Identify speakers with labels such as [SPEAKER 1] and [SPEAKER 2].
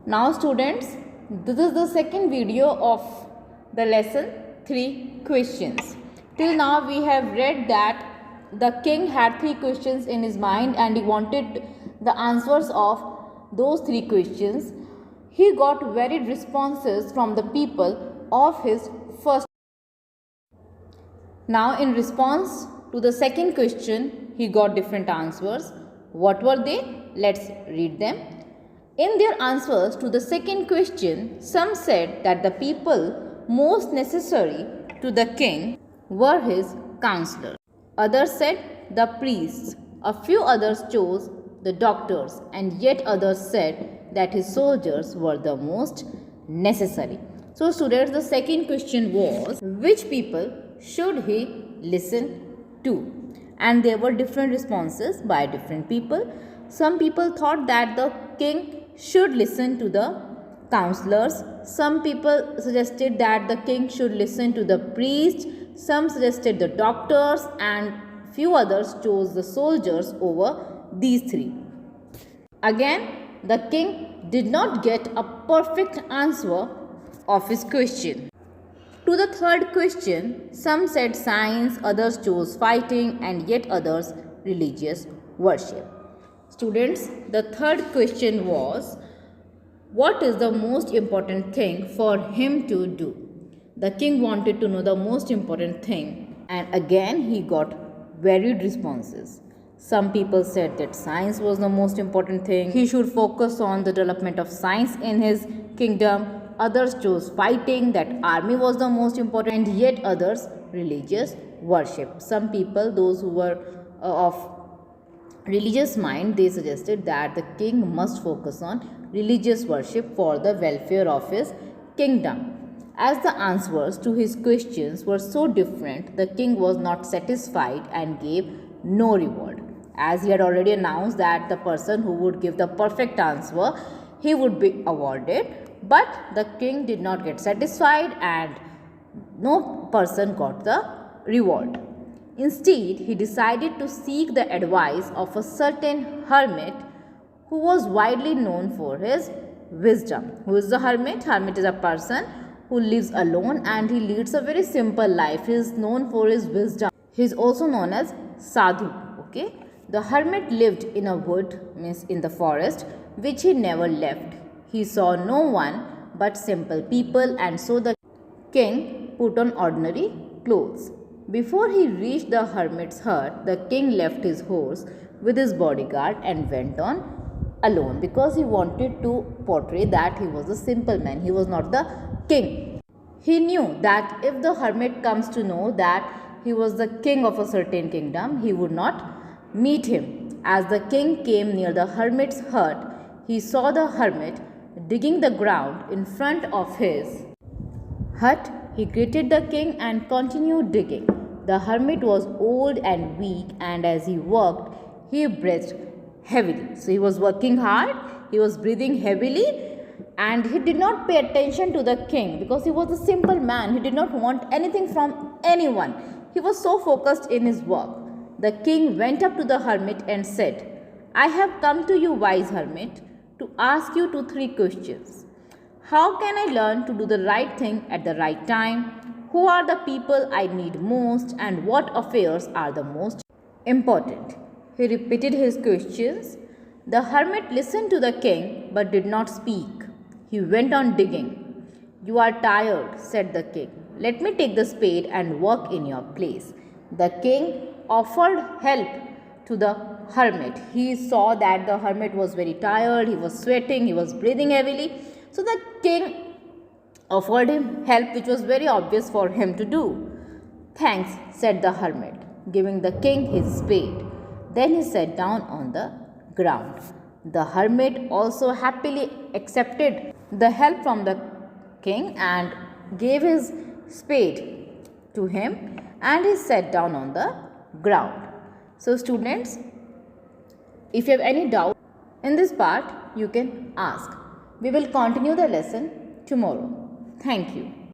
[SPEAKER 1] Now students, this is the second video of the lesson 3 questions. Till now we have read that the king had 3 questions in his mind and he wanted the answers of those 3 questions. He got varied responses from the people of his first. Now in response to the second question, he got different answers. What were they? Let's read them. In their answers to the second question, some said that the people most necessary to the king were his counselors. Others said the priests. A few others chose the doctors, and yet others said that his soldiers were the most necessary. So students, the second question was, which people should he listen to? And there were different responses by different people. Some people thought that the king should listen to the counselors. Some people suggested that the king should listen to the priest. Some suggested the doctors, and few others chose the soldiers over these 3. Again, the king did not get a perfect answer of his question. To the third question, some said science, others chose fighting, and yet others religious worship. Students, the third question was, what is the most important thing for him to do? The king wanted to know the most important thing, and again he got varied responses. Some people said that science was the most important thing. He should focus on the development of science in his kingdom. Others chose fighting, that army was the most important, and yet others religious worship. Some people, those who were of religious mind, they suggested that the king must focus on religious worship for the welfare of his kingdom. As the answers to his questions were so different, the king was not satisfied and gave no reward. As he had already announced that the person who would give the perfect answer, he would be awarded, but the king did not get satisfied and no person got the reward. Instead, he decided to seek the advice of a certain hermit who was widely known for his wisdom. Who is the hermit? Hermit is a person who lives alone and he leads a very simple life. He is known for his wisdom. He is also known as Sadhu. Okay. The hermit lived in a wood, means in the forest, which he never left. He saw no one but simple people, and so the king put on ordinary clothes. Before he reached the hermit's hut, the king left his horse with his bodyguard and went on alone, because he wanted to portray that he was a simple man. He was not the king. He knew that if the hermit comes to know that he was the king of a certain kingdom, he would not meet him. As the king came near the hermit's hut, he saw the hermit digging the ground in front of his hut. He greeted the king and continued digging. The hermit was old and weak, and as he worked, he breathed heavily. So he was working hard, he was breathing heavily, and he did not pay attention to the king because he was a simple man. He did not want anything from anyone. He was so focused in his work. The king went up to the hermit and said, "I have come to you, wise hermit, to ask you 3 questions. How can I learn to do the right thing at the right time? Who are the people I need most, and what affairs are the most important?" He repeated his questions. The hermit listened to the king but did not speak. He went on digging. "You are tired," said the king. "Let me take the spade and work in your place." The king offered help to the hermit. He saw that the hermit was very tired, he was sweating, he was breathing heavily. So the king offered him help, which was very obvious for him to do. "Thanks," said the hermit, giving the king his spade. Then he sat down on the ground. The hermit also happily accepted the help from the king and gave his spade to him, and he sat down on the ground. So students, if you have any doubt in this part, you can ask. We will continue the lesson tomorrow. Thank you.